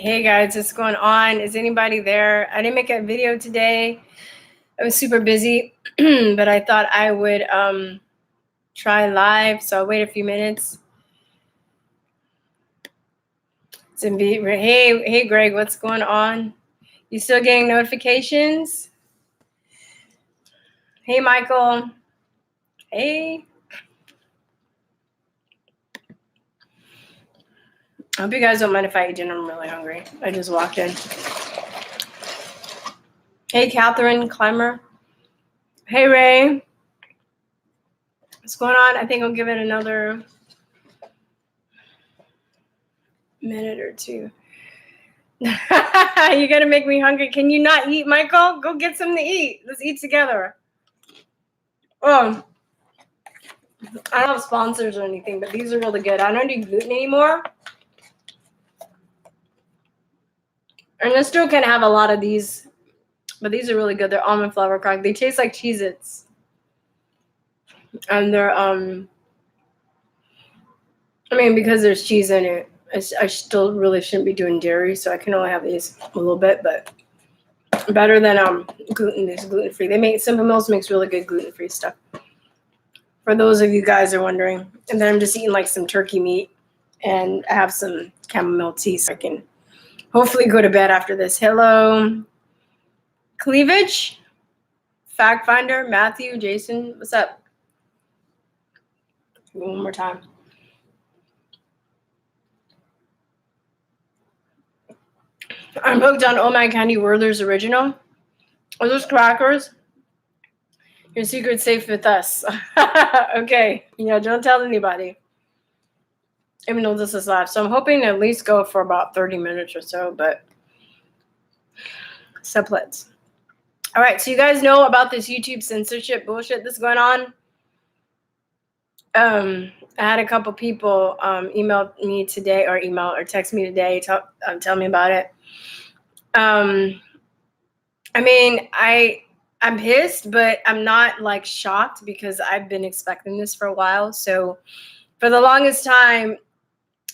Hey guys, what's going on? Is anybody there? I didn't make a video today. I was super busy, but I thought I would try live, so I'll wait a few minutes. Hey Greg, what's going on? You still getting notifications? Hey Michael. Hey. I hope you guys don't mind if I eat dinner. I'm really hungry. I just walked in. Hey Catherine Clemmer. Hey Ray. What's going on? I think I'll give it another minute or two. You're gonna make me hungry. Can you not eat, Michael? Go get something to eat. Let's eat together. Oh, I don't have sponsors or anything, but these are really good. I don't do gluten anymore. And I still can have a lot of these, but these are really good. They're almond flour crack. They taste like Cheez-Its. And they're because there's cheese in it, I still really shouldn't be doing dairy, so I can only have these a little bit, but better than gluten. These gluten-free. Simple Mills makes really good gluten-free stuff. For those of you guys who are wondering. And then I'm just eating like some turkey meat, and I have some chamomile tea, so I can hopefully go to bed after this. Hello, Cleavage, Fact Finder, Matthew, Jason, what's up? One more time. I'm hooked on Oh My Candy Werther's Original. Are those crackers? Your secret's safe with us. Okay. Yeah, don't tell anybody. Even though this is live. So I'm hoping to at least go for about 30 minutes or so, but sublets. All right, so you guys know about this YouTube censorship bullshit that's going on. I had a couple people email me today or text me today, tell me about it. I'm pissed, but I'm not like shocked because I've been expecting this for a while. So for the longest time,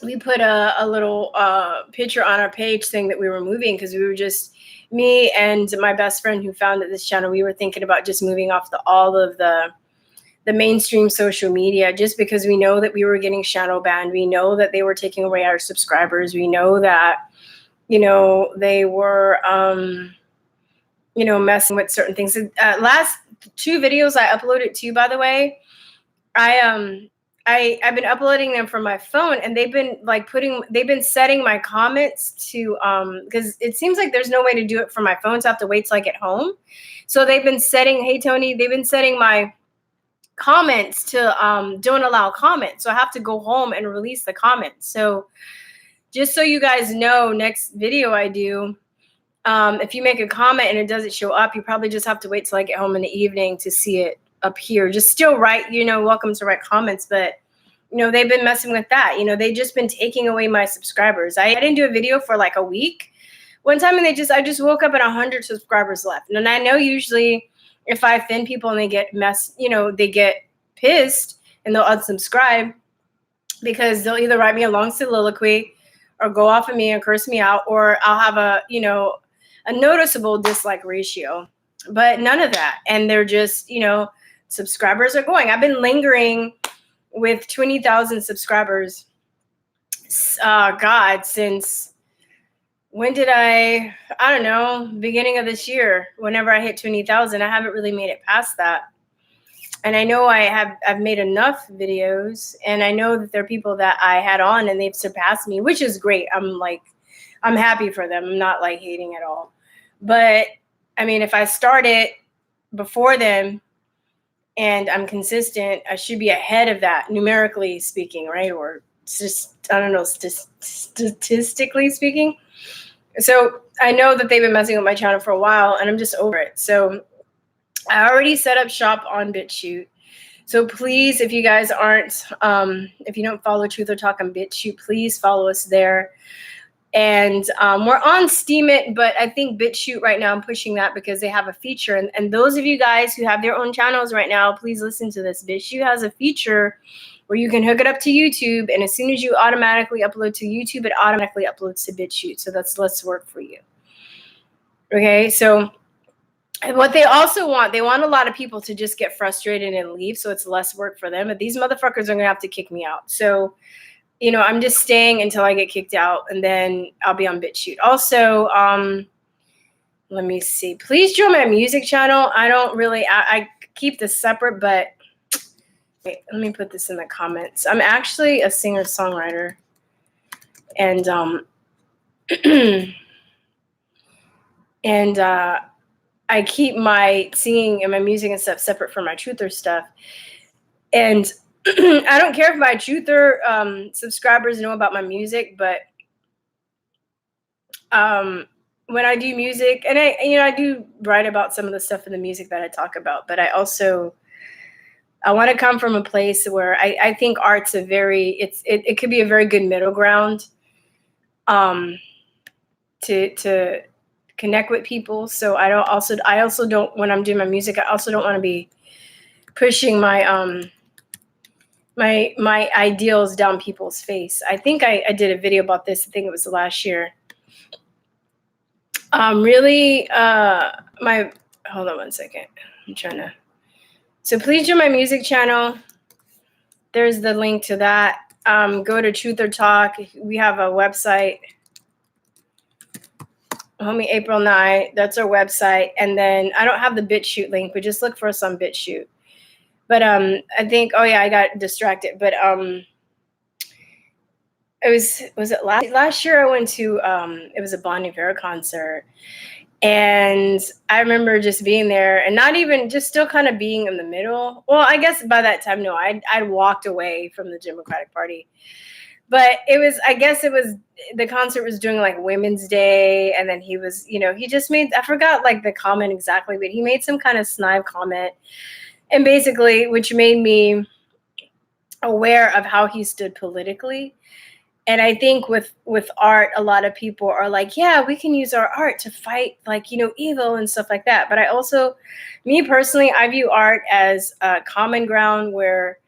we put a little picture on our page saying that we were moving because we were just, me and my best friend who founded this channel, we were thinking about just moving off all of the mainstream social media just because we know that we were getting shadow banned. We know that they were taking away our subscribers. We know that, they were, messing with certain things. Last 2 videos I uploaded to you, by the way, I've been uploading them from my phone, and they've been setting my comments to, because it seems like there's no way to do it from my phone, so I have to wait till I get home. So they've been setting, hey Tony, they've been setting my comments to don't allow comments. So I have to go home and release the comments. So just so you guys know, next video I do, if you make a comment and it doesn't show up, you probably just have to wait till I get home in the evening to see it appear. Just still write, welcome to write comments, but they've been messing with that. They've just been taking away my subscribers. I didn't do a video for like a week one time, and I just woke up at 100 subscribers left. And I know usually if I offend people and they get they get pissed and they'll unsubscribe because they'll either write me a long soliloquy or go off of me and curse me out, or I'll have a noticeable dislike ratio, but none of that. And they're just, subscribers are going. I've been lingering with 20,000 subscribers. Since when did I don't know, beginning of this year, whenever I hit 20,000, I haven't really made it past that. And I know I've made enough videos, and I know that there are people that I had on and they've surpassed me, which is great. I'm happy for them. I'm not like hating at all. But if I started before them and I'm consistent, I should be ahead of that, numerically speaking, right? Or just, I don't know, statistically speaking. So I know that they've been messing with my channel for a while, and I'm just over it. So I already set up shop on BitChute. So please, if you guys aren't, if you don't follow Truth or Talk on BitChute, please follow us there. And we're on Steemit, but I think BitChute right now, I'm pushing that because they have a feature. And those of you guys who have their own channels right now, please listen to this. BitChute has a feature where you can hook it up to YouTube, and as soon as you automatically upload to YouTube, it automatically uploads to BitChute. So that's less work for you. Okay, so what they also want, they want a lot of people to just get frustrated and leave, so it's less work for them. But these motherfuckers are gonna have to kick me out. So, you know, I'm just staying until I get kicked out, and then I'll be on BitChute. Also, let me see. Please join my music channel. I don't really, I keep this separate, but wait, let me put this in the comments. I'm actually a singer-songwriter, and and I keep my singing and my music and stuff separate from my truther stuff. And I don't care if my truther subscribers know about my music, but when I do music, and I do write about some of the stuff in the music that I talk about, but I want to come from a place where I think art's it could be a very good middle ground to connect with people. So I also don't, when I'm doing my music, I also don't want to be pushing my my ideals down people's face. I think I did a video about this. I think it was last year. Hold on one second. I'm trying to. So please join my music channel. There's the link to that. Go to Truth or Talk. We have a website. Homie April 9. That's our website. And then I don't have the BitChute link, but just look for us on BitChute. But I think, oh yeah, I got distracted. But was it last year I went to it was a Bon Iver concert. And I remember just being there and not even, just still kind of being in the middle. Well, I guess by that time, no, I'd walked away from the Democratic Party. But the concert was during like Women's Day. And then he was, he just made, I forgot like the comment exactly, but he made some kind of snide comment. And basically, which made me aware of how he stood politically. And I think with art, a lot of people are like, yeah, we can use our art to fight like, evil and stuff like that. But I also, me personally, I view art as a common ground where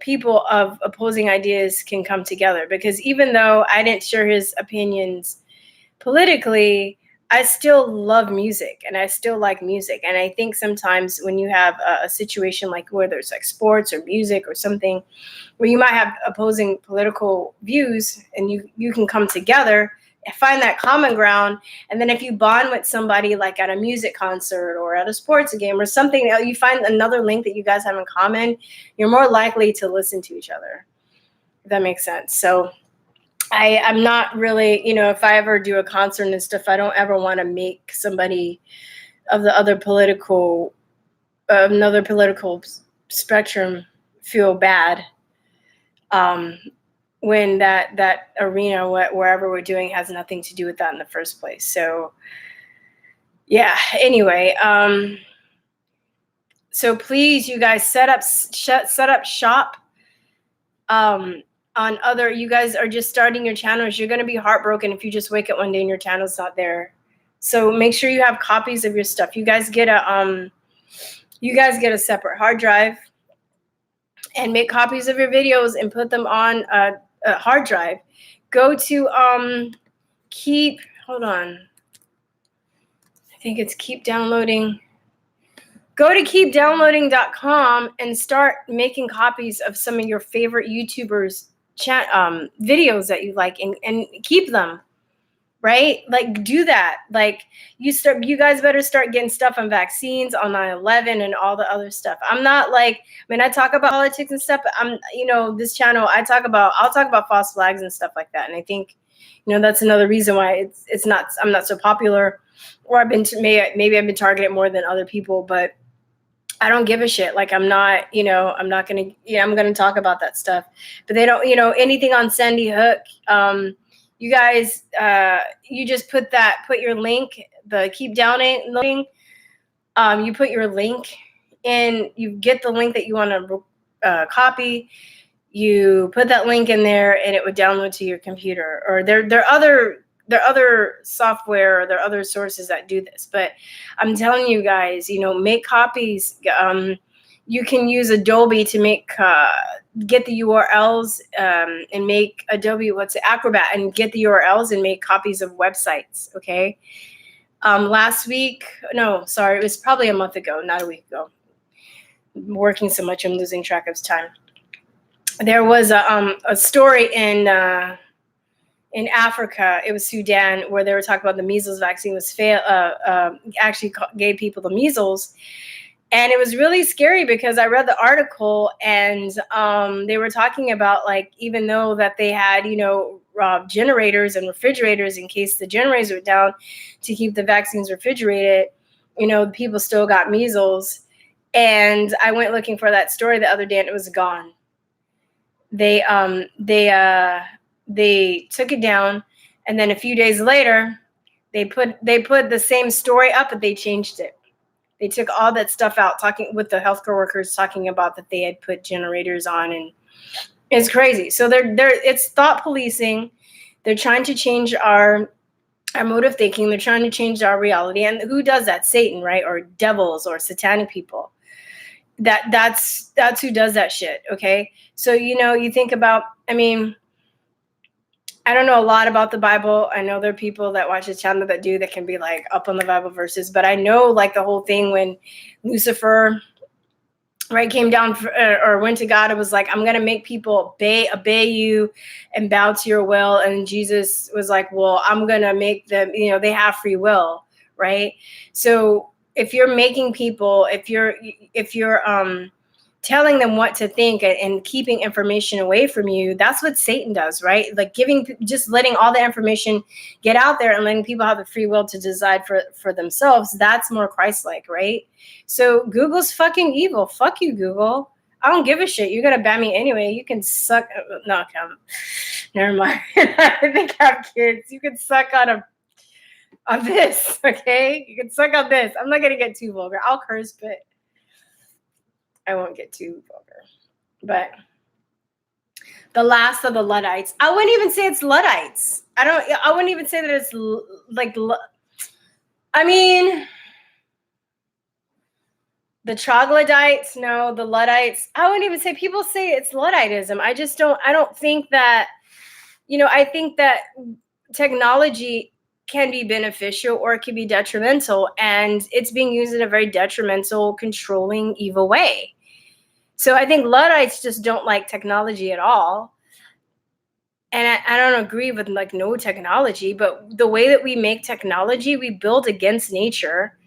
people of opposing ideas can come together. Because even though I didn't share his opinions politically, I still love music and I still like music. And I think sometimes when you have a situation like whether it's like sports or music or something where you might have opposing political views and you can come together and find that common ground. And then if you bond with somebody like at a music concert or at a sports game or something, you find another link that you guys have in common, you're more likely to listen to each other, if that makes sense. So I'm not really, if I ever do a concert and stuff, I don't ever want to make somebody of the other political spectrum feel bad when that arena, wherever we're doing, has nothing to do with that in the first place. So yeah, anyway, so please, you guys, set up shop on other, you guys are just starting your channels. You're going to be heartbroken if you just wake up one day and your channel's not there. So make sure you have copies of your stuff. You guys get a separate hard drive and make copies of your videos and put them on a hard drive. Go to hold on. I think it's keep downloading. Go to keepdownloading.com and start making copies of some of your favorite YouTubers' videos that you like and keep them, right? Like, do that. Like, you guys better start getting stuff on vaccines, on 9/11 and all the other stuff. I'm not like, I talk about politics and stuff, but this channel, I'll talk about false flags and stuff like that. And I think, that's another reason why I'm not so popular, or maybe I've been targeted more than other people, but I don't give a shit. Like, I'm not going to, I'm going to talk about that stuff, but they don't, anything on Sandy Hook. You guys, you just put your link, the keep downloading. You put your link in, you get the link that you want to copy. You put that link in there and it would download to your computer, or there are other software, or there are other sources that do this, but I'm telling you guys, make copies. you can use Adobe to make get the URLs and make Adobe Acrobat and get the URLs and make copies of websites. Okay. Last week, no, sorry, it was probably a month ago, not a week ago. I'm working so much, I'm losing track of time. There was a story in Africa, it was Sudan, where they were talking about the measles vaccine was actually gave people the measles. And it was really scary because I read the article and they were talking about, like, even though that they had, generators and refrigerators in case the generators were down to keep the vaccines refrigerated, people still got measles. And I went looking for that story the other day and it was gone. They took it down, and then a few days later, they put the same story up, but they changed it. They took all that stuff out, talking with the healthcare workers, talking about that they had put generators on, and it's crazy. So it's thought policing. They're trying to change our mode of thinking. They're trying to change our reality. And who does that? Satan, right? Or devils or satanic people. That's who does that shit. Okay. So, you think about, I don't know a lot about the Bible. I know there are people that watch the channel that can be like up on the Bible verses, but I know like the whole thing when Lucifer, right, came down or went to God, it was like, I'm going to make people obey you and bow to your will. And Jesus was like, well, I'm going to make them, they have free will. Right. So if you're making people, if you're telling them what to think and keeping information away from you, that's what Satan does, right? Like just letting all the information get out there and letting people have the free will to decide for themselves. That's more Christ-like, right? So Google's fucking evil. Fuck you, Google. I don't give a shit. You're gonna ban me anyway. You can suck. No, never mind. I think I have kids. You can suck on this, okay? You can suck on this. I'm not gonna get too vulgar. I'll curse, but I won't get too vulgar. But the last of the Luddites. I wouldn't even say it's Luddites. I wouldn't even say that it's like, the troglodytes, no, the Luddites. I wouldn't even say, people say it's Ludditism. I don't think that, I think that technology can be beneficial or it can be detrimental, and it's being used in a very detrimental, controlling, evil way. So I think Luddites just don't like technology at all. And I don't agree with like no technology, but the way that we make technology, we build against nature.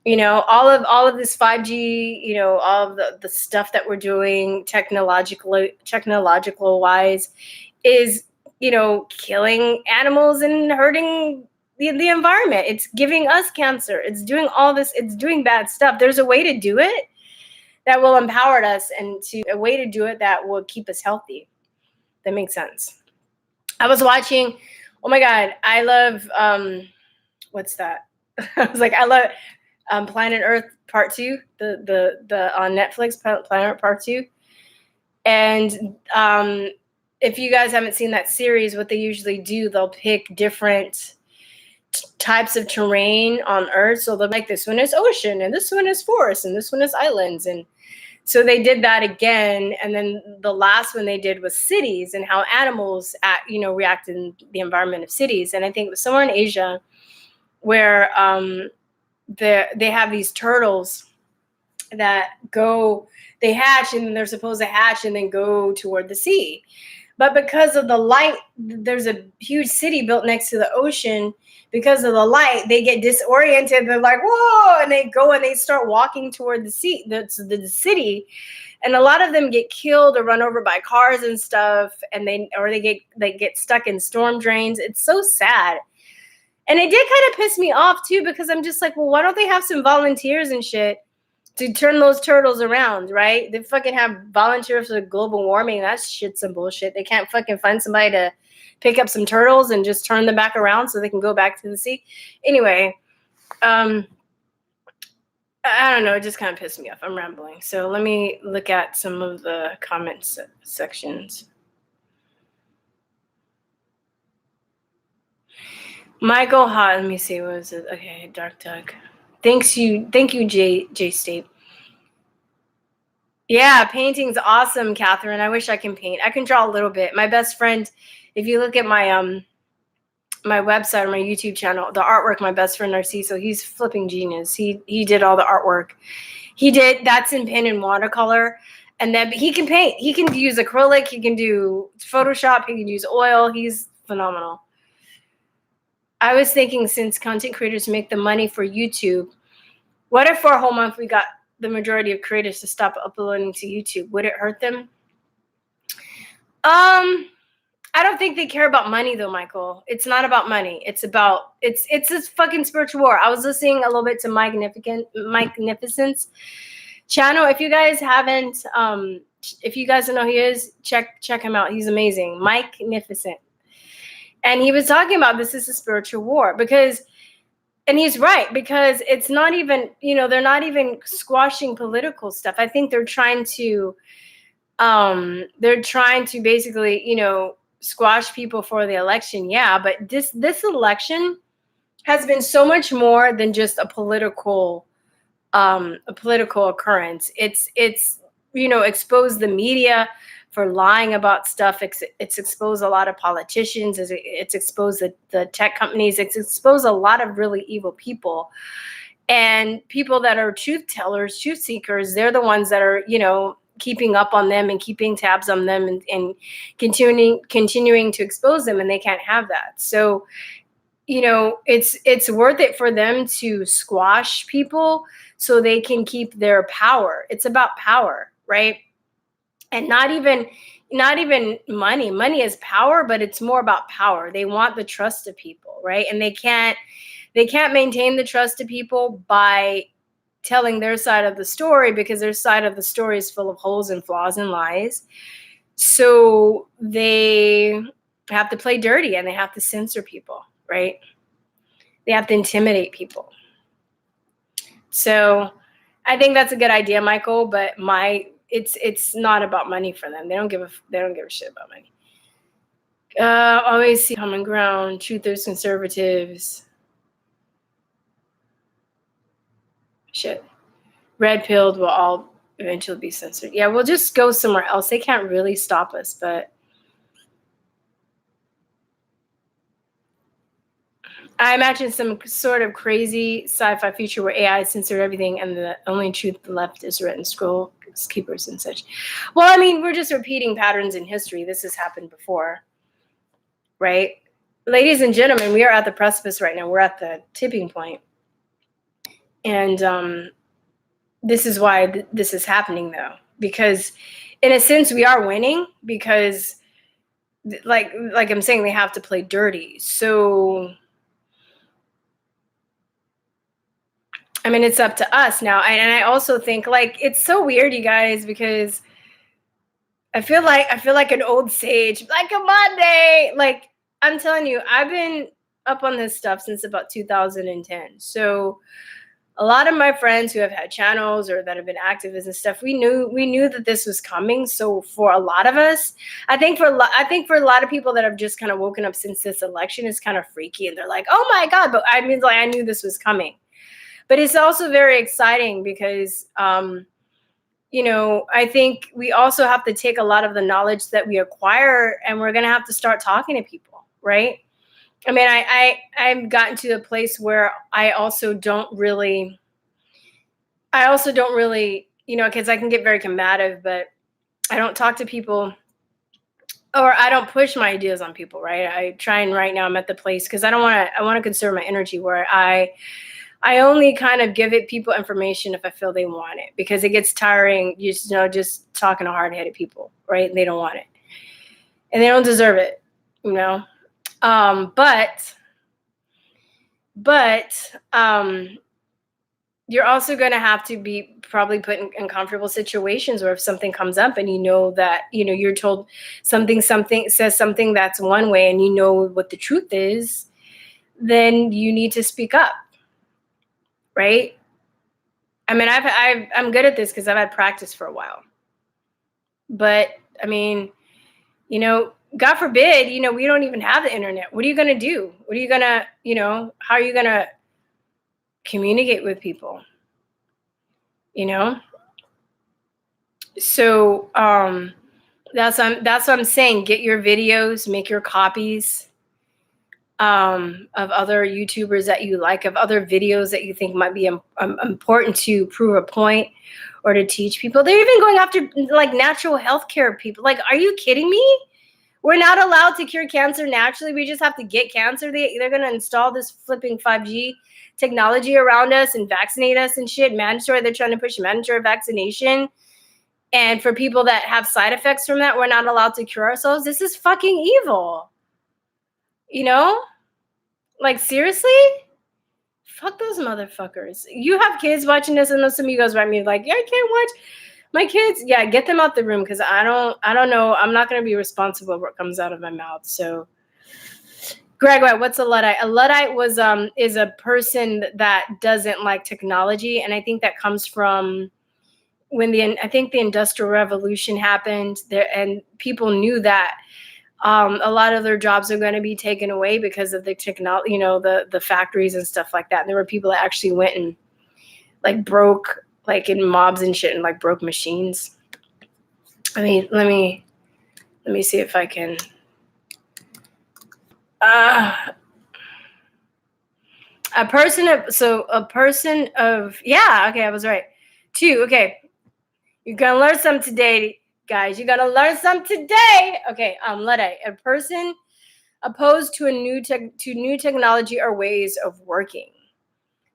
All of this 5G, all of the stuff that we're doing technological wise is, killing animals and hurting the environment. It's giving us cancer. It's doing all this. It's doing bad stuff. There's a way to do it that will empower us, and a way to do it that will keep us healthy. That makes sense. I was watching, oh my God, I love, what's that? I was like, I love Planet Earth Part 2, the on Netflix, Planet Earth Part 2. And if you guys haven't seen that series, what they usually do, they'll pick different types of terrain on Earth. So they're like, this one is ocean, and this one is forest, and this one is islands. And so they did that again. And then the last one they did was cities, and how animals react in the environment of cities. And I think it was somewhere in Asia where they have these turtles that they hatch, and they're supposed to hatch and then go toward the sea. But because of the light, there's a huge city built next to the ocean. Because of the light, they get disoriented. They're like, whoa, and they go and they start walking toward the sea, the city. And a lot of them get killed or run over by cars and stuff. And they get stuck in storm drains. It's so sad. And it did kind of piss me off too, because I'm just like, well, why don't they have some volunteers and shit to turn those turtles around, right? They fucking have volunteers for global warming. That shit's some bullshit. They can't fucking find somebody to pick up some turtles and just turn them back around so they can go back to the sea. Anyway, I don't know. It just kind of pissed me off. I'm rambling. So let me look at some of the comments sections. Michael Hot, let me see, what was it? Okay, Dark Duck. Thank you, J State. Yeah, painting's awesome, Catherine. I wish I can paint. I can draw a little bit. My best friend, if you look at my website or my YouTube channel, the artwork, my best friend Narciso, he's flipping genius. He did all the artwork. He did that's in pen and watercolor. And then he can paint. He can use acrylic, he can do Photoshop, he can use oil. He's phenomenal. I was thinking, since content creators make the money for YouTube, what if for a whole month we got the majority of creators to stop uploading to YouTube? Would it hurt them? I don't think they care about money though, Michael. It's not about money. It's this fucking spiritual war. I was listening a little bit to Mike Magnificent's channel. If you guys haven't, if you guys don't know who he is, check him out. He's amazing. Mike Magnificent. And he was talking about this is a spiritual war and he's right, because it's not even, they're not even squashing political stuff. I think they're trying to basically, squash people for the election. Yeah, but this election has been so much more than just a political occurrence. It's exposed the media for lying about stuff. It's exposed a lot of politicians. It's exposed the tech companies. It's exposed a lot of really evil people, and people that are truth tellers, truth seekers. They're the ones that are, keeping up on them and keeping tabs on them and continuing to expose them, and they can't have that. So, it's worth it for them to squash people so they can keep their power. It's about power, right? And not even money. Money is power, but it's more about power. They want the trust of people, right? And they can't maintain the trust of people by telling their side of the story, because their side of the story is full of holes and flaws and lies. So they have to play dirty, and they have to censor people, right? They have to intimidate people. So I think that's a good idea, Michael, but it's not about money for them. They don't give a shit about money. Always see common ground, truthers, conservatives. Shit. Red pilled will all eventually be censored. Yeah, we'll just go somewhere else. They can't really stop us, but I imagine some sort of crazy sci-fi future where AI censored everything and the only truth left is written scroll keepers and such. Well, I mean, we're just repeating patterns in history. This has happened before, right? Ladies and gentlemen, we are at the precipice right now. We're at the tipping point. And this is why this is happening, though, because in a sense we are winning, because like I'm saying, they have to play dirty. So I mean, it's up to us now. And I also think, like, it's so weird, you guys, because I feel like an old sage, like a Monday. Like, I'm telling you, I've been up on this stuff since about 2010. So a lot of my friends who have had channels or that have been activists and stuff, we knew that this was coming. So for a lot of us, I think for a lot of people that have just kind of woken up since this election, is kind of freaky, and they're like, oh my God. But I mean, like, I knew this was coming. But it's also very exciting because, I think we also have to take a lot of the knowledge that we acquire, and we're going to have to start talking to people, right? I mean, I've gotten to a place where I also don't really, because I can get very combative, but I don't talk to people, or I don't push my ideas on people, right? I try, and right now I'm at the place, because I want to conserve my energy, where I only kind of give people information if I feel they want it, because it gets tiring, just talking to hard-headed people, right? They don't want it, and they don't deserve it, But you're also going to have to be probably put in uncomfortable situations where if something comes up and that, you're told something says something that's one way, and what the truth is, then you need to speak up. Right? I mean, I'm good at this because I've had practice for a while. But I mean, God forbid, we don't even have the internet. What are you going to do? What are you going to, how are you going to communicate with people? So that's what I'm saying. Get your videos, make your copies of other YouTubers that you like, of other videos that you think might be important to prove a point or to teach people. They're even going after like natural healthcare people. Like, are you kidding me? We're not allowed to cure cancer naturally. We just have to get cancer. They're going to install this flipping 5G technology around us and vaccinate us and shit. Mandatory. They're trying to push mandatory vaccination. And for people that have side effects from that, we're not allowed to cure ourselves. This is fucking evil. You know? Like, seriously? Fuck those motherfuckers. You have kids watching this, and those some of you guys write me like, yeah, I can't watch my kids. Yeah, get them out the room because I don't know. I'm not gonna be responsible for what comes out of my mouth. So Greg, what's a Luddite? A Luddite is a person that doesn't like technology, and I think that comes from when I think the Industrial Revolution happened there, and people knew that a lot of their jobs are going to be taken away because of the technology, the factories and stuff like that. And there were people that actually went and like broke, like in mobs and shit, and like broke machines. I mean, let me see if I can. A person of yeah, okay, I was right. 2, okay. You're gonna learn something today, guys. You're gonna learn something today. Okay, Luddite, a person opposed to new technology or ways of working.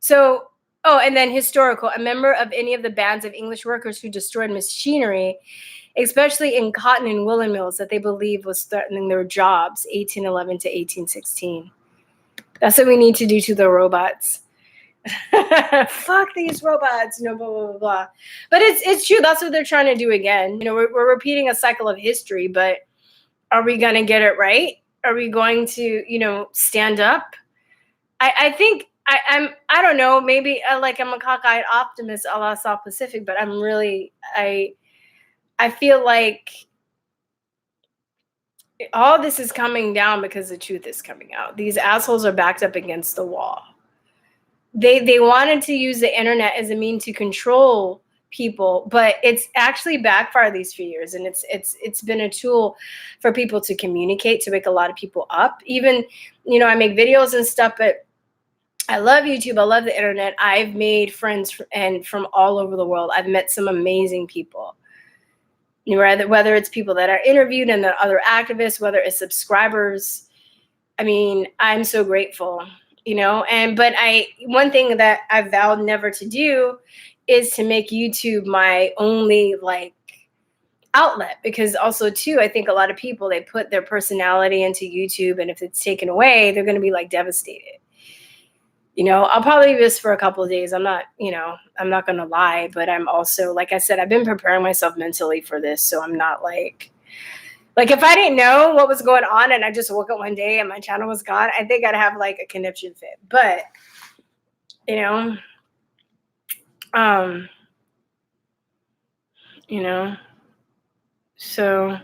So, and then historical, a member of any of the bands of English workers who destroyed machinery, especially in cotton and woolen mills that they believe was threatening their jobs, 1811 to 1816. That's what we need to do to the robots. Fuck these robots, blah, blah, blah, blah. But it's true. That's what they're trying to do again. We're repeating a cycle of history, but are we going to get it right? Are we going to, stand up? I think I don't know, maybe I'm a cockeyed optimist a la South Pacific, but I'm really, I feel like all this is coming down because the truth is coming out. These assholes are backed up against the wall. They wanted to use the internet as a means to control people, but it's actually backfired these few years, and it's been a tool for people to communicate, to wake a lot of people up. Even, I make videos and stuff, but I love YouTube. I love the internet. I've made friends from all over the world. I've met some amazing people. Whether it's people that are interviewed and the other activists, whether it's subscribers. I mean, I'm so grateful, but one thing that I vowed never to do is to make YouTube my only outlet, because also too, I think a lot of people, they put their personality into YouTube, and if it's taken away, they're going to be devastated. I'll probably do this for a couple of days. I'm not going to lie, but I'm also, like I said, I've been preparing myself mentally for this. So I'm not like if I didn't know what was going on and I just woke up one day and my channel was gone, I think I'd have a conniption fit. But, so,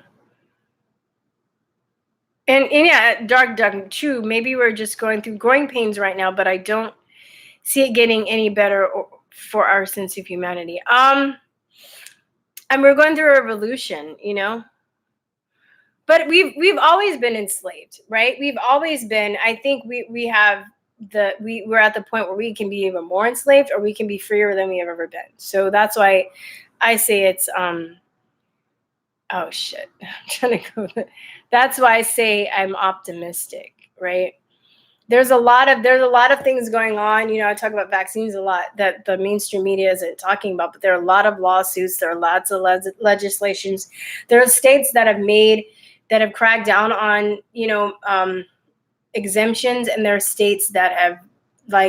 and yeah, dark, true. Maybe we're just going through growing pains right now, but I don't see it getting any better for our sense of humanity. And we're going through a revolution, but we've always been enslaved, right? We've always been. I think we're at the point where we can be even more enslaved, or we can be freer than we have ever been. So that's why I say it's oh shit, I'm trying to go. That's why I say I'm optimistic, right? There's a lot of things going on. I talk about vaccines a lot that the mainstream media isn't talking about, but there are a lot of lawsuits. There are lots of legislations. There are states that have cracked down on, exemptions, and there are states that have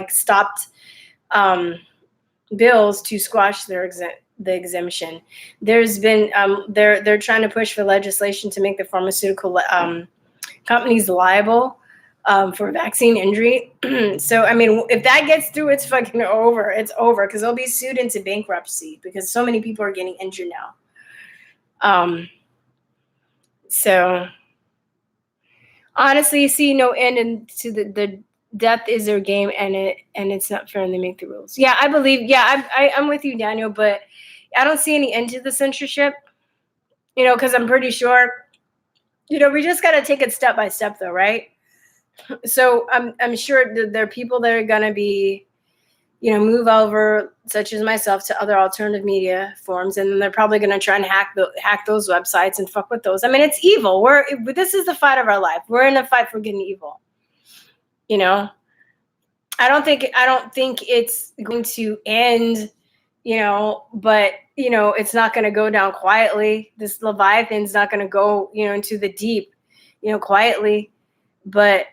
stopped bills to squash the exemption. There's been they're trying to push for legislation to make the pharmaceutical companies liable for vaccine injury. So, I mean, if that gets through, it's fucking over. It's over, because they'll be sued into bankruptcy because so many people are getting injured now. So, honestly, see no end to the death is their game, and it's not fair, and they make the rules. Yeah, I believe. Yeah, I'm with you, Daniel. But I don't see any end to the censorship, because I'm pretty sure, we just got to take it step by step though, right? So I'm sure that there are people that are going to be, move over, such as myself, to other alternative media forms, and then they're probably going to try and hack those websites and fuck with those. I mean, it's evil. This is the fight of our life. We're in a fight for good and evil. I don't think it's going to end, but it's not going to go down quietly. This Leviathan's not going to go, into the deep, quietly, but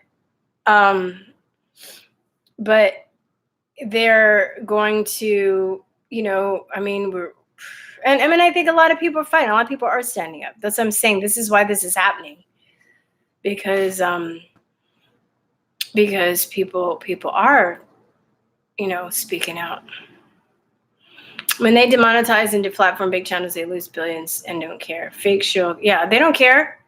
they're going to, I mean, I think a lot of people are fighting. A lot of people are standing up. That's what I'm saying. This is why this is happening, because people are, speaking out. When they demonetize and deplatform big channels, they lose billions and don't care. Fake show, yeah, they don't care.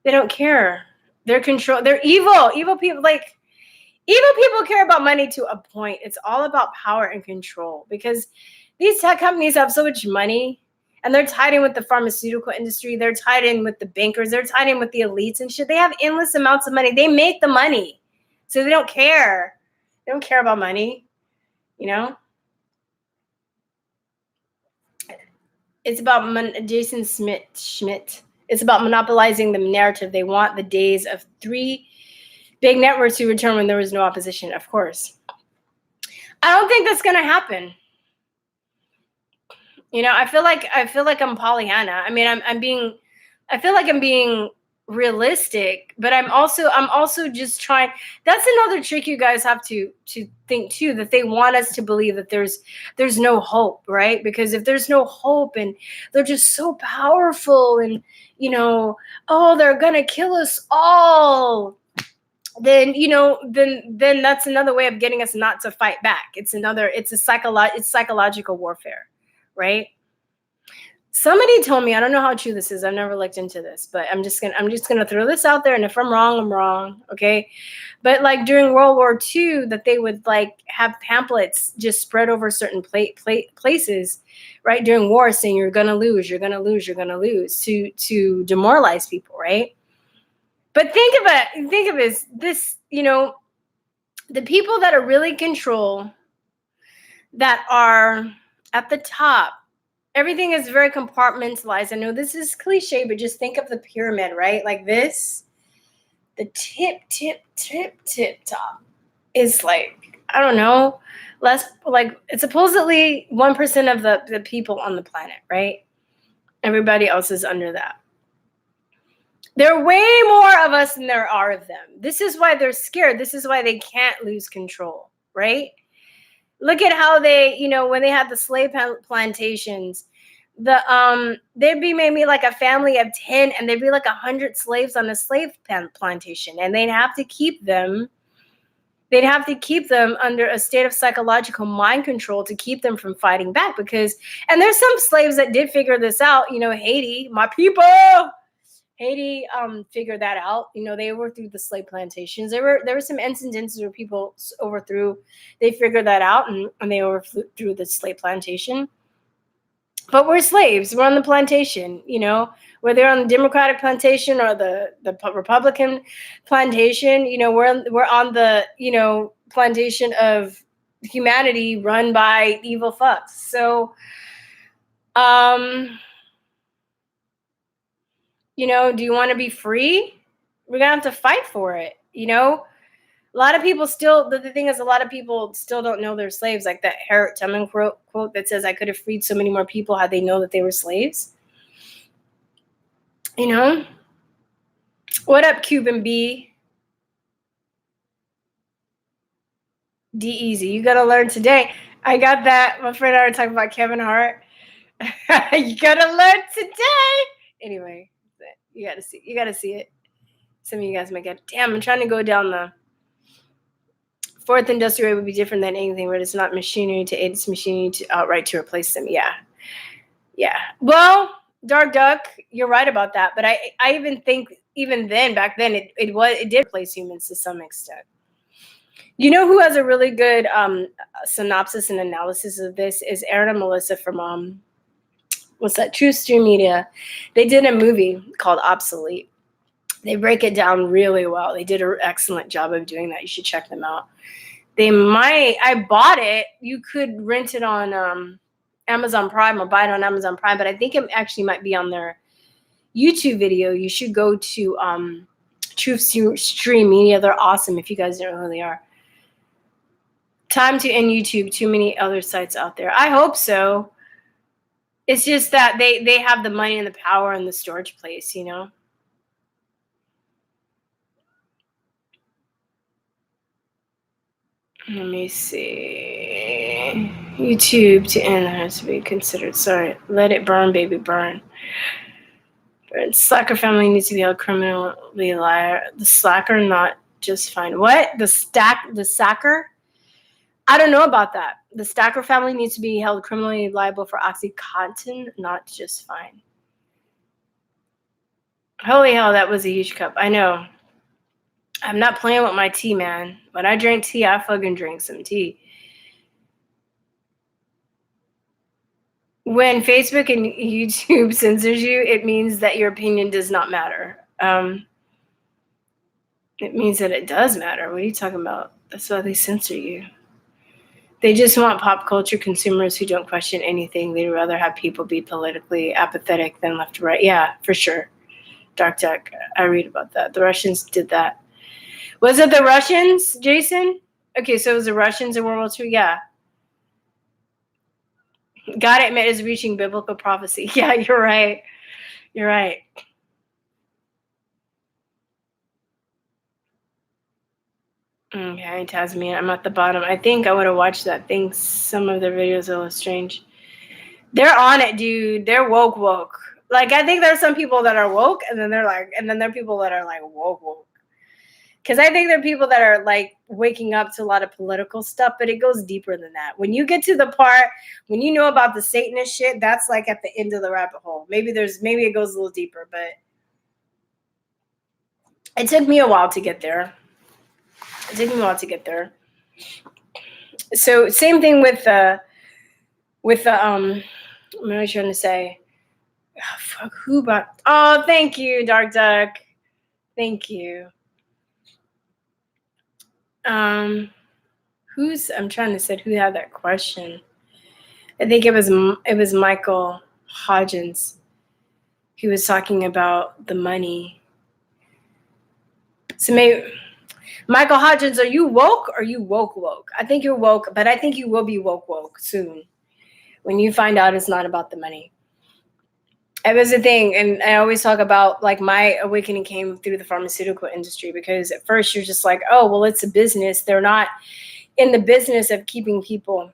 They don't care. They're control. They're evil. Evil people, evil people care about money to a point. It's all about power and control, because these tech companies have so much money, and they're tied in with the pharmaceutical industry. They're tied in with the bankers. They're tied in with the elites and shit. They have endless amounts of money. They make the money, so they don't care. They don't care about money, It's about Jason Schmidt. It's about monopolizing the narrative. They want the days of 3 big networks to return when there was no opposition, of course. I don't think that's gonna happen. I feel like I'm Pollyanna. I mean, I feel like I'm being realistic, but I'm also just trying. That's another trick you guys have to think too, that they want us to believe that there's no hope, right? Because if there's no hope and they're just so powerful and oh, they're gonna kill us all, then then that's another way of getting us not to fight back. It's psychological warfare, right? Somebody told me, I don't know how true this is, I've never looked into this, but I'm just gonna throw this out there, and if I'm wrong, I'm wrong, okay? But during World War II, that they would have pamphlets just spread over certain places, right, during war, saying you're gonna lose, you're gonna lose, you're gonna lose, to demoralize people, right? But think of it, this, the people that are really control, that are at the top, everything is very compartmentalized. I know this is cliche, but just think of the pyramid, right? Like this, the tip top is I don't know, less, it's supposedly 1% of the people on the planet, right? Everybody else is under that. There are way more of us than there are of them. This is why they're scared. This is why they can't lose control, right? Look at how they, when they had the slave plantations, there'd be maybe a family of 10, and there'd be 100 slaves on a slave plantation, and they'd have to keep them under a state of psychological mind control to keep them from fighting back. And there's some slaves that did figure this out. Haiti, my people. Haiti figured that out. They overthrew the slave plantations. There were some incidences where people overthrew. They figured that out, and they overthrew the slave plantation. But we're slaves. We're on the plantation. Whether on the Democratic plantation or the Republican plantation. We're on the plantation of humanity run by evil fucks. So, do you want to be free? We're gonna have to fight for it. A lot of people still, the thing is, a lot of people still don't know they're slaves. Like that Harriet Tubman quote that says, I could have freed so many more people had they known that they were slaves. What up, Cuban B? D-Easy, you gotta learn today. I got that. My friend and I were talking about Kevin Hart. You gotta learn today. Anyway, you gotta see it. Some of you guys might get, damn, I'm trying to go down the fourth industrial would be different than anything, but it's not machinery to aid, it's machinery to outright to replace them. Yeah. Well, Dark Duck, you're right about that. But I even think back then it did replace humans to some extent. Who has a really good synopsis and analysis of this is Aaron and Melissa from what's that? True Stream Media. They did a movie called Obsolete. They break it down really well. They did an excellent job of doing that. You should check them out. I bought it. You could rent it on Amazon Prime or buy it on Amazon Prime, but I think it actually might be on their YouTube video. You should go to Truth Stream Media. They're awesome if you guys don't know who they are. Time to end YouTube. Too many other sites out there. I hope so. It's just that they have the money and the power and the storage place, you know? Let me see. YouTube to end has to be considered. Sorry. Let it burn, baby, burn. Slacker family needs to be held criminally liable. The slacker, not just fine. What? The sacker? I don't know about that. The Stacker family needs to be held criminally liable for OxyContin, not just fine. Holy hell, that was a huge cup. I know. I'm not playing with my tea, man. When I drink tea, I fucking drink some tea. When Facebook and YouTube censors you, it means that your opinion does not matter. It means that it does matter. What are you talking about? That's why they censor you. They just want pop culture consumers who don't question anything. They'd rather have people be politically apathetic than left to right. Yeah, for sure. Dark Tech. I read about that. The Russians did that. Was it the Russians, Jason? Okay, so it was the Russians in World War II? Yeah. God admit is reaching biblical prophecy. Yeah, you're right. You're right. Okay, Tasmania. I'm at the bottom. I think I would have watched that. I think some of their videos are a little strange. They're on it, dude. They're woke. Like, I think there's some people that are woke, and then there are people that are like woke. Because I think there are people that are like waking up to a lot of political stuff, but it goes deeper than that. When you get to the part when you know about the Satanist shit, that's like at the end of the rabbit hole. Maybe it goes a little deeper, but it took me a while to get there. So same thing with the what am I trying to say? Oh, fuck, who bought? Oh, thank you, Dark Duck. Thank you. I'm trying to say who had that question. I think it was Michael Hodgins. He was talking about the money. So maybe Michael Hodgins, are you woke or are you woke? I think you're woke, but I think you will be woke soon when you find out it's not about the money. It was a thing, and I always talk about like my awakening came through the pharmaceutical industry, because at first you're just like, oh, well, it's a business. They're not in the business of keeping people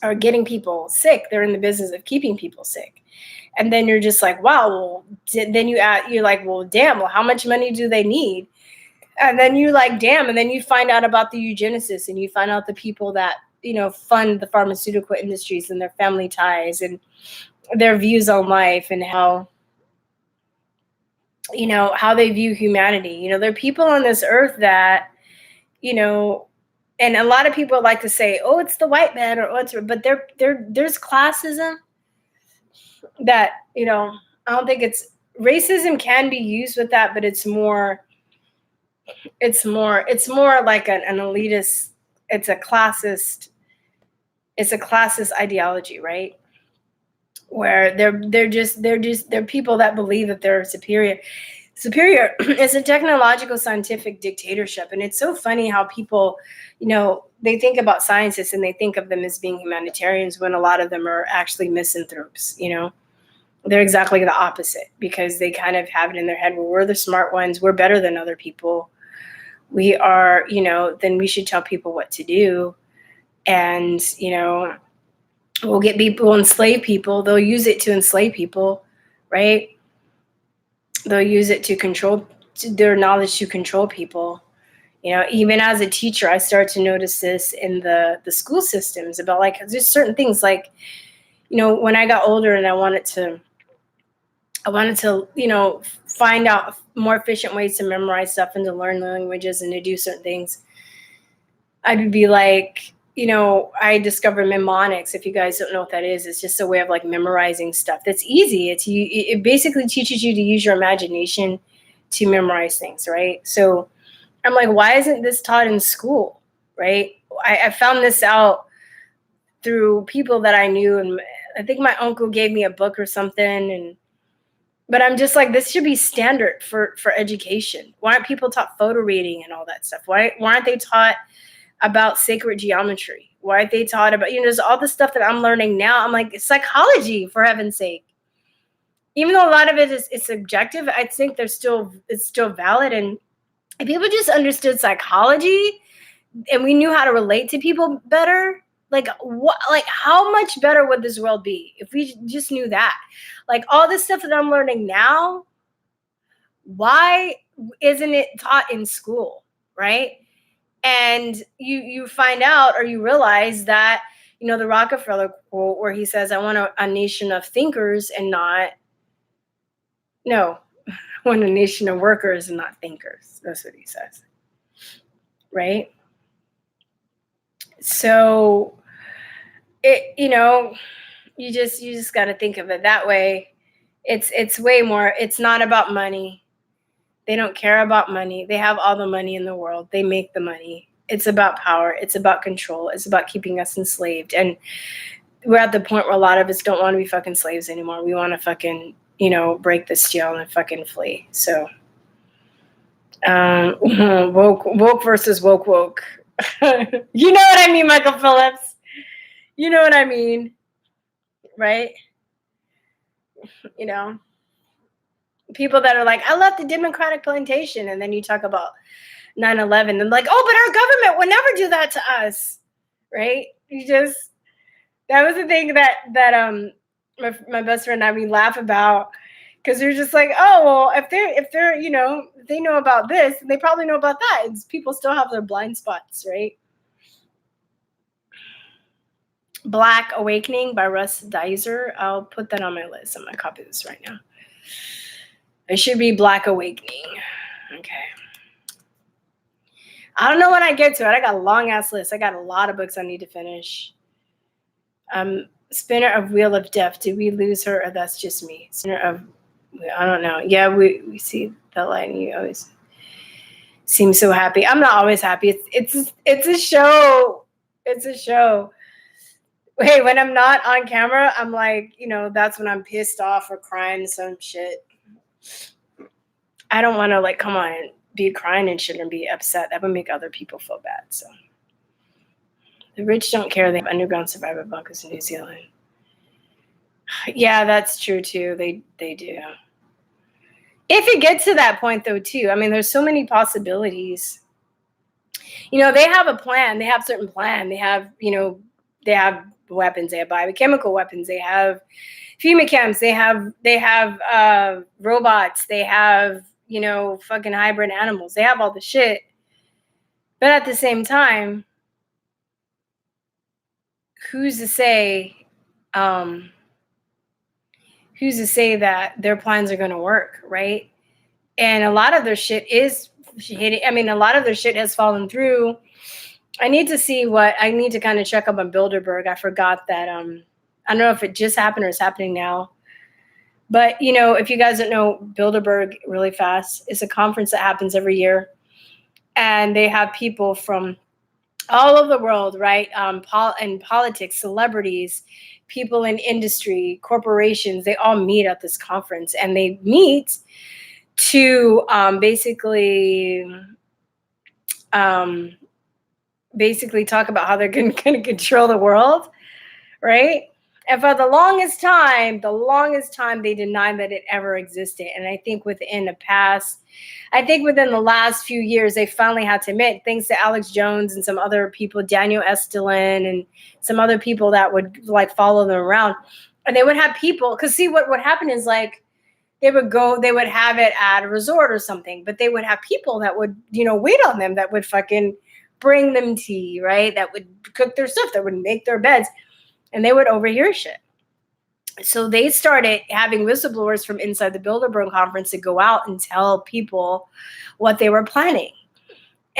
or getting people sick. They're in the business of keeping people sick. And then you're just like, wow, well, then you're like, well, damn, well, how much money do they need? And then you like, damn, and then you find out about the eugenicists, and you find out the people that, fund the pharmaceutical industries and their family ties and their views on life and how they view humanity. There are people on this earth that, and a lot of people like to say, oh, it's the white man but there's classism that, I don't think racism can be used with that, but it's more like an elitist, it's a classist ideology, right? Where they're people that believe that they're superior. It's a technological scientific dictatorship. And it's so funny how people, they think about scientists and they think of them as being humanitarians when a lot of them are actually misanthropes. They're exactly the opposite, because they kind of have it in their head, well, we're the smart ones, we're better than other people, we are, then we should tell people what to do. And we'll get people, enslave people. They'll use it to enslave people, right? They'll use it to control their knowledge to control people. Even as a teacher, I start to notice this in the school systems about like, there's certain things like, when I got older and I wanted to, find out more efficient ways to memorize stuff and to learn languages and to do certain things, I would be like, I discovered mnemonics. If you guys don't know what that is, it's just a way of like memorizing stuff. That's easy. It basically teaches you to use your imagination to memorize things, right? So I'm like, why isn't this taught in school, right? I found this out through people that I knew, and I think my uncle gave me a book or something, but I'm just like, this should be standard for education. Why aren't people taught photo reading and all that stuff? Why aren't they taught about sacred geometry? Why aren't they taught about, there's all the stuff that I'm learning now. I'm like, it's psychology, for heaven's sake. Even though a lot of it is subjective, I think it's still valid. And if people just understood psychology and we knew how to relate to people better, like how much better would this world be if we just knew that? Like all this stuff that I'm learning now, why isn't it taught in school, right? And you find out, or you realize that, the Rockefeller quote where he says, I want a nation of thinkers and not, no, I want a nation of workers and not thinkers. That's what he says, right? So you just got to think of it that way. It's way more. It's not about money. They don't care about money. They have all the money in the world. They make the money. It's about power. It's about control. It's about keeping us enslaved. And we're at the point where a lot of us don't want to be fucking slaves anymore. We want to fucking, break the steel and fucking flee. So, woke versus woke. You know what I mean, Michael Phillips? You know what I mean, right? People that are like, I left the Democratic plantation, and then you talk about 9/11 and like, oh, but our government would never do that to us, right? That was the thing that my best friend and I, we laugh about, because they're just like, oh, well, if they're if they know about this, they probably know about that. It's, people still have their blind spots, right? Black Awakening by Russ Dizer. I'll put that on my list. I'm gonna copy this right now. It should be Black Awakening. Okay. I don't know when I get to it. I got a long ass list. I got a lot of books I need to finish. Spinner of Wheel of Death. Did we lose her, or that's just me? Spinner of, I don't know. Yeah, we see the light, and you always seem so happy. I'm not always happy. It's a show. It's a show. Hey, when I'm not on camera, I'm like, that's when I'm pissed off or crying some shit. I don't want to like come on and be crying and shit and be upset. That would make other people feel bad. So the rich don't care. They have underground survivor bunkers in New Zealand. Yeah, that's true too. They do. If it gets to that point though too, I mean, there's so many possibilities. They have a plan. They have certain plan. They have weapons. They have biochemical weapons. They have femicams. They have robots. They have fucking hybrid animals. They have all the shit. But at the same time, who's to say that their plans are going to work, right? And a lot of their shit is hitting. I mean, a lot of their shit has fallen through. I need to kind of check up on Bilderberg. I forgot that. I don't know if it just happened or it's happening now. But, if you guys don't know, Bilderberg, really fast, is a conference that happens every year. And they have people from all over the world, right? In politics, celebrities, people in industry, corporations, they all meet at this conference. And they meet to basically talk about how they're going to control the world, right? And for the longest time, they denied that it ever existed. And I think within the last few years, they finally had to admit, thanks to Alex Jones and some other people, Daniel Estulin and some other people that would like follow them around. And they would have people, because see what would happen is like, they would have it at a resort or something, but they would have people that would, wait on them, that would fucking bring them tea, right? That would cook their stuff, that would make their beds. And they would overhear shit. So they started having whistleblowers from inside the Bilderberg conference to go out and tell people what they were planning.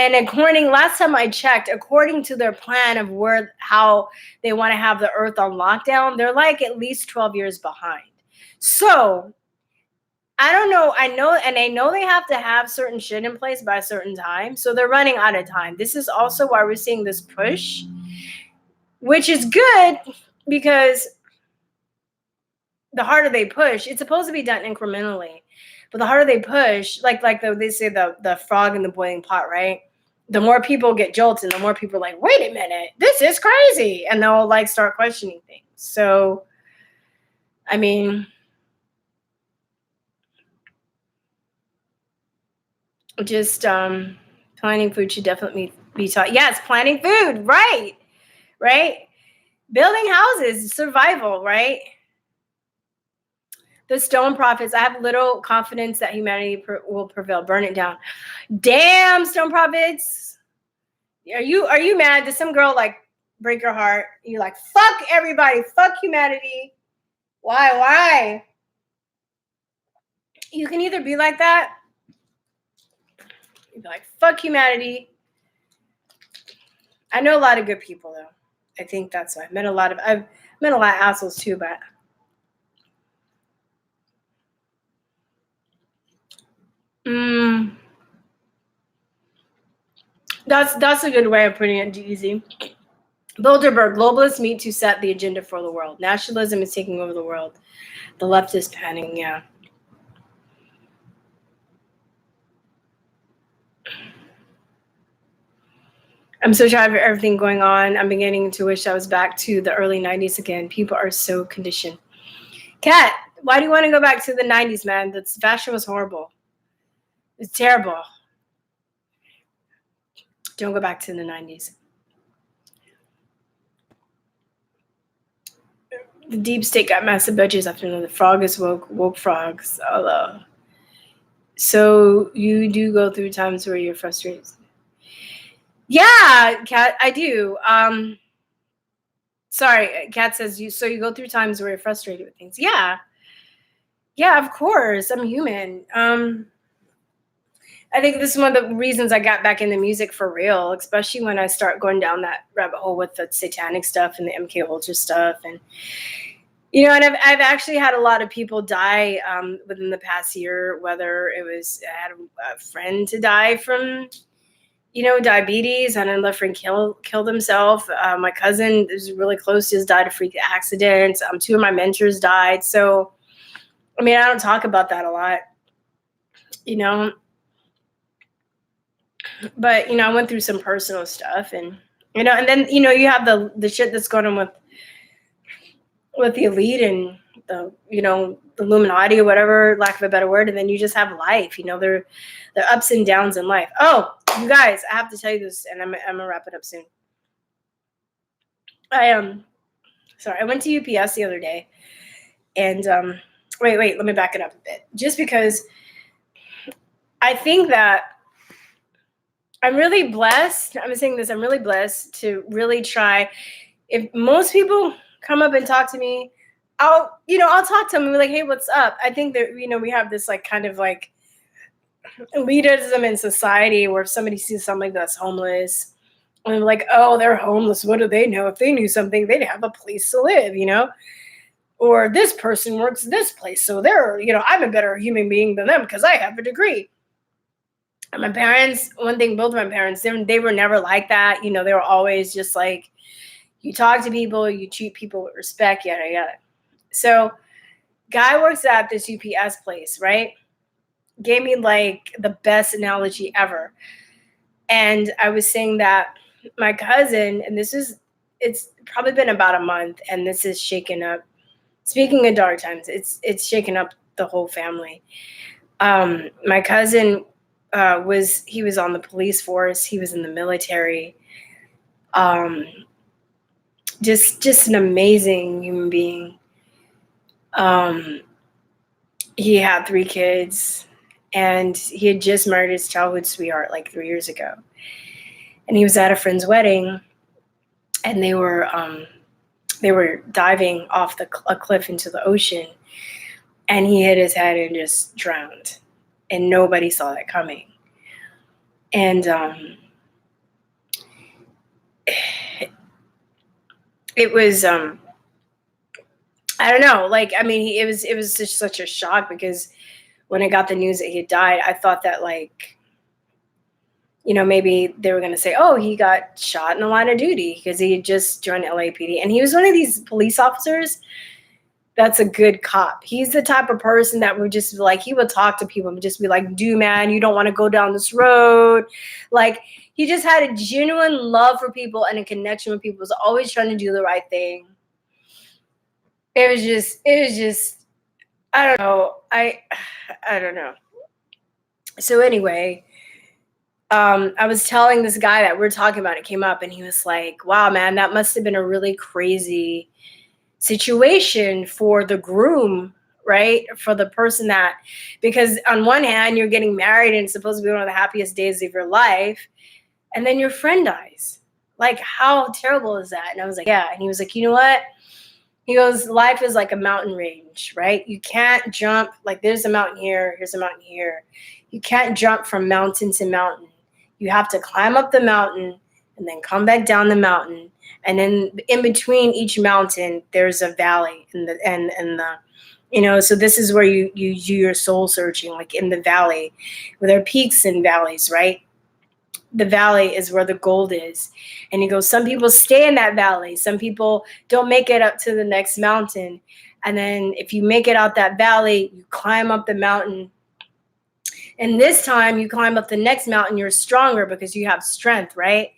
And last time I checked, according to their plan of how they want to have the earth on lockdown, they're like at least 12 years behind. So I don't know. I know they have to have certain shit in place by a certain time. So they're running out of time. This is also why we're seeing this push, which is good because the harder they push, it's supposed to be done incrementally. But the harder they push, they say the frog in the boiling pot, right? The more people get jolted, the more people are like, wait a minute, this is crazy. And they'll like start questioning things. So, I mean, just planning food should definitely be taught. Yes, planning food, right? Right? Building houses, survival, right? The stone prophets, I have little confidence that humanity will prevail. Burn it down. Damn, stone prophets. Are you mad? Did some girl like break your heart? You're like, fuck everybody, fuck humanity. Why? You can either be like that. You'd be like, fuck humanity. I know a lot of good people though. I think that's why I've met a lot of assholes too, but that's a good way of putting it, easy. Bilderberg, globalists meet to set the agenda for the world. Nationalism is taking over the world. The left is panicking, yeah. I'm so tired of everything going on. I'm beginning to wish I was back to the early 90s again. People are so conditioned. Kat, why do you want to go back to the 90s, man? The fashion was horrible. It's terrible. Don't go back to the 90s. The deep state got massive budgets after the frog is woke frogs. So you do go through times where you're frustrated. Yeah, Kat, I do. Sorry, Kat says you go through times where you're frustrated with things. Yeah, of course. I'm human. I think this is one of the reasons I got back into music for real, especially when I start going down that rabbit hole with the satanic stuff and the MK Ultra stuff. And, and I've actually had a lot of people die within the past year, whether it was, I had a friend to die from, diabetes, and another friend killed himself. My cousin is really close to us, died of freak accident. 2 of my mentors died. So, I mean, I don't talk about that a lot, but I went through some personal stuff, and and then you have the shit that's going on with the elite and the the Illuminati or whatever, lack of a better word, and then you just have life. There are ups and downs in life. Oh, you guys, I have to tell you this, and I'm gonna wrap it up soon. I went to UPS the other day, and wait, let me back it up a bit, just because I think that I'm really blessed. I'm saying this. I'm really blessed to really try. If most people come up and talk to me, I'll talk to them and be like, hey, what's up? I think that, we have this like kind of like elitism in society where if somebody sees somebody that's homeless and they're like, oh, they're homeless. What do they know? If they knew something, they'd have a place to live, or this person works this place. So they're, I'm a better human being than them because I have a degree. And my parents, one thing, both of my parents, they were never like that. They were always just like, you talk to people, you treat people with respect, yada, yada. So guy works at this UPS place, right? Gave me like the best analogy ever. And I was saying that my cousin, and it's probably been about a month, and this is shaken up. Speaking of dark times, it's shaken up the whole family. My cousin he was on the police force. He was in the military. Just an amazing human being. He had 3 kids, and he had just married his childhood sweetheart like 3 years ago. And he was at a friend's wedding, and they were diving off a cliff into the ocean, and he hit his head and just drowned. And nobody saw that coming. And it was I don't know, like, I mean, it was just such a shock because when I got the news that he had died, I thought that, like, maybe they were going to say, oh, he got shot in the line of duty because he had just joined LAPD. And he was one of these police officers that's a good cop. He's the type of person that would just be like, he would talk to people and just be like, dude, man, you don't want to go down this road. Like, he just had a genuine love for people and a connection with people. He was always trying to do the right thing. It was just, I don't know. I don't know. So anyway, I was telling this guy that we're talking about, it came up, and he was like, wow, man, that must have been a really crazy situation for the groom, right? For the person that, because on one hand, you're getting married and it's supposed to be one of the happiest days of your life, and then your friend dies. Like, how terrible is that? And I was like, yeah. And he was like, you know what? He goes, life is like a mountain range, right? You can't jump, like, there's a mountain here, here's a mountain here. You can't jump from mountain to mountain. You have to climb up the mountain and then come back down the mountain. And then in between each mountain, there's a valley, so this is where you do your soul searching, like in the valley, where there are peaks and valleys, right? The valley is where the gold is. And he goes, some people stay in that valley. Some people don't make it up to the next mountain. And then if you make it out that valley, you climb up the mountain. And this time you climb up the next mountain, you're stronger because you have strength, right?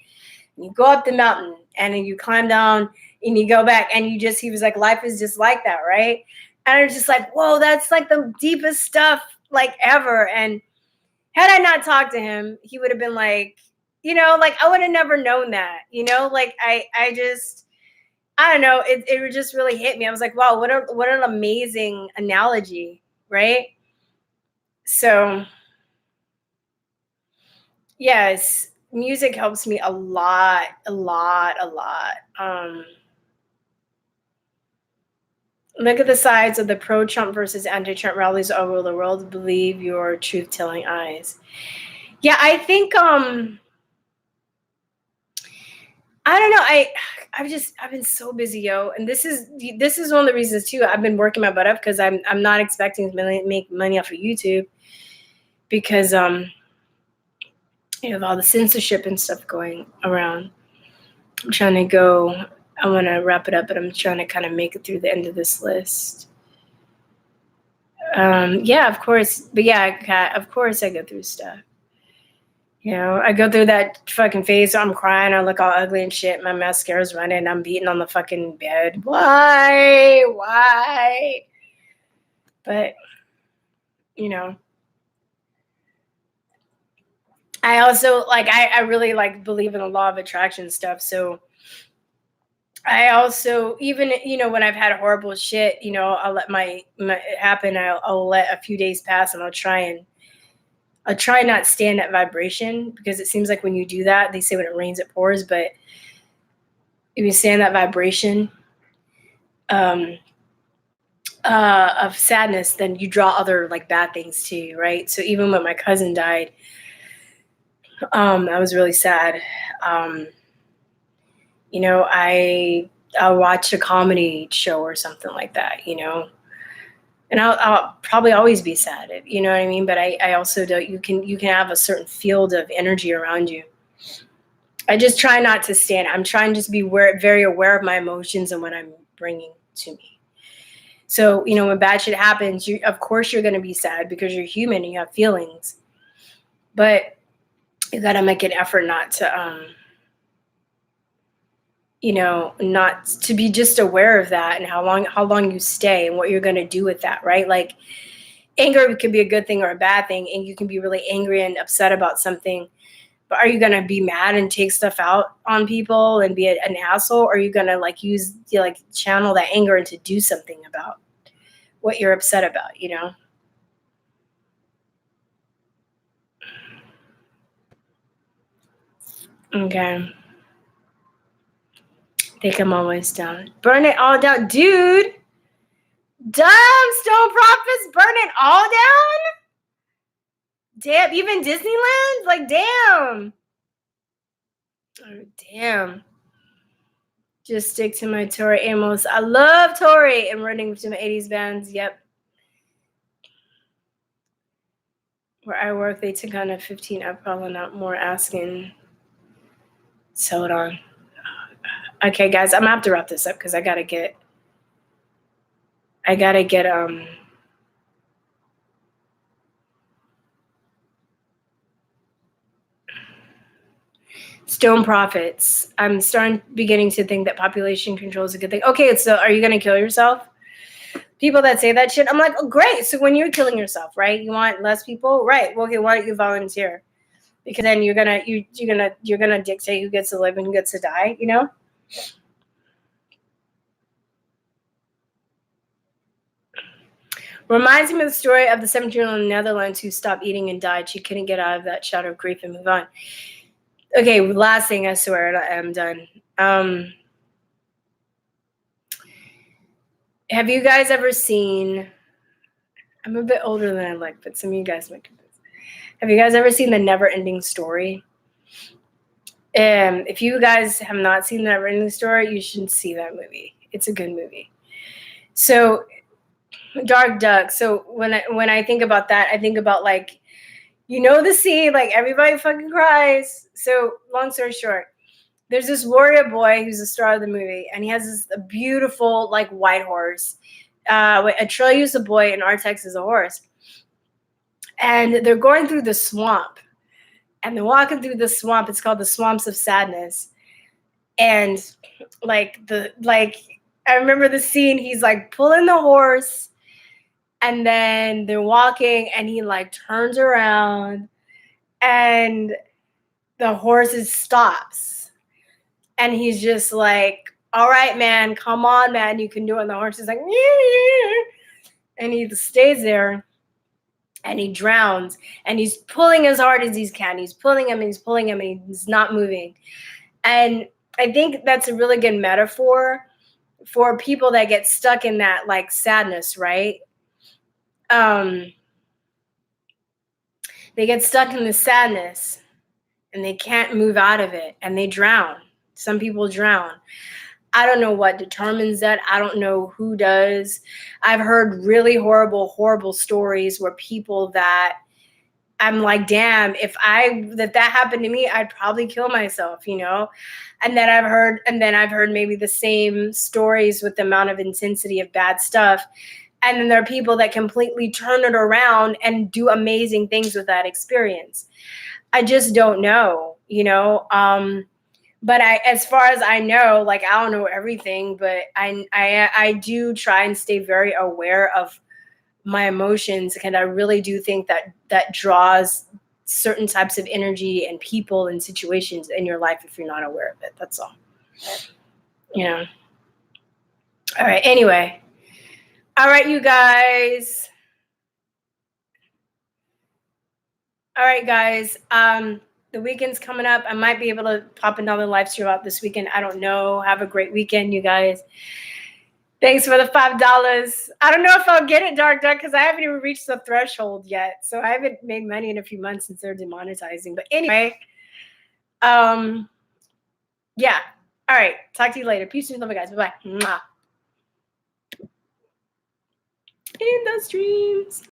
And you go up the mountain and then you climb down and you go back, and he was like, life is just like that, right? And I was just like, whoa, that's like the deepest stuff like ever. And had I not talked to him, he would have been like, like, I would have never known that, like, I don't know. It just really hit me. I was like, wow, what an amazing analogy, right? So yes, music helps me a lot, a lot, a lot. Look at the sides of the pro-Trump versus anti-Trump rallies all over the world. Believe your truth-telling eyes. Yeah, I think I don't know. I've been so busy, yo, and this is one of the reasons too. I've been working my butt up because I'm not expecting to make money off of YouTube because you have all the censorship and stuff going around. I'm trying to go. I want to wrap it up, but I'm trying to kind of make it through the end of this list. Yeah, of course. But yeah, of course I go through stuff. I go through that fucking phase where I'm crying, I look all ugly and shit, my mascara's running, I'm beating on the fucking bed. Why? But, I also, like, I really, like, believe in the law of attraction stuff, so I also, even, when I've had horrible shit, I'll let it happen, I'll let a few days pass, and I'll try not stay in that vibration, because it seems like when you do that, they say when it rains, it pours. But if you stay in that vibration of sadness, then you draw other like bad things to you, right? So even when my cousin died, I was really sad. I'll watch a comedy show or something like that, and I'll probably always be sad, you know what I mean? But I also don't, you can have a certain field of energy around you. I just try not to stand. I'm trying to just be very aware of my emotions and what I'm bringing to me. So, when bad shit happens, of course you're going to be sad because you're human and you have feelings, but you got to make an effort not to, not to be just aware of that and how long you stay and what you're going to do with that, right? Like, anger could be a good thing or a bad thing, and you can be really angry and upset about something, but are you going to be mad and take stuff out on people and be an asshole, or are you going to channel that anger into do something about what you're upset about, Okay. I think I'm almost done. Burn it all down. Dude! Damn, Stone Prophets, burn it all down? Damn, even Disneyland? Like, damn. Oh, damn. Just stick to my Tori Amos. I love Tori and running to my 80s bands. Yep. Where I work, they took on a 15 up, probably not more asking. So hold on. Okay, guys, I'm gonna have to wrap this up because I gotta get Stone Prophets. I'm beginning to think that population control is a good thing. Okay, so are you gonna kill yourself? People that say that shit, I'm like, oh, great. So when you're killing yourself, right? You want less people, right? Well, okay, why don't you volunteer? Because then you're gonna dictate who gets to live and who gets to die, you know? Reminds me of the story of the 17-year-old in the Netherlands who stopped eating and died. She couldn't get out of that shadow of grief and move on. Okay, last thing, I swear, I'm done. Have you guys ever seen, I'm a bit older than I like, but some of you guys might do this. Have you guys ever seen The Never Ending Story? If you guys have not seen The Never Ending Story, you should see that movie. It's a good movie. So, Dark Duck. So when I think about that, I think about like, you know, the scene, like everybody fucking cries. So long story short, there's this warrior boy who's the star of the movie, and he has this beautiful like white horse. Atreyu is a boy, and Artax is a horse. And they're going through the swamp, and they're walking through the swamp. It's called the Swamps of Sadness. And I remember the scene. He's like pulling the horse, and then they're walking, and he like turns around, and the horse stops, and he's just like, all right, man, come on, man, you can do it. And the horse is like, and he stays there, and he drowns, and he's pulling as hard as he can. He's pulling him, and he's pulling him, and he's not moving. And I think that's a really good metaphor for people that get stuck in that like sadness, right? They get stuck in the sadness, and they can't move out of it, and they drown. Some people drown. I don't know what determines that. I don't know who does. I've heard really horrible stories where people that I'm like, damn, if that happened to me, I'd probably kill myself, you know? And then I've heard maybe the same stories with the amount of intensity of bad stuff. And then there are people that completely turn it around and do amazing things with that experience. I just don't know, you know? But as far as I know, like, I don't know everything, but I do try and stay very aware of my emotions. And I really do think that draws certain types of energy and people and situations in your life if you're not aware of it. That's all. You know? All right. Anyway. All right, you guys. All right, guys. The weekend's coming up. I might be able to pop another live stream out this weekend. I don't know. Have a great weekend, you guys. Thanks for the $5. I don't know if I'll get it, Dark Duck, because I haven't even reached the threshold yet. So I haven't made money in a few months since they're demonetizing. But anyway, yeah. All right. Talk to you later. Peace and love, guys. Bye-bye. Mwah. In the streams.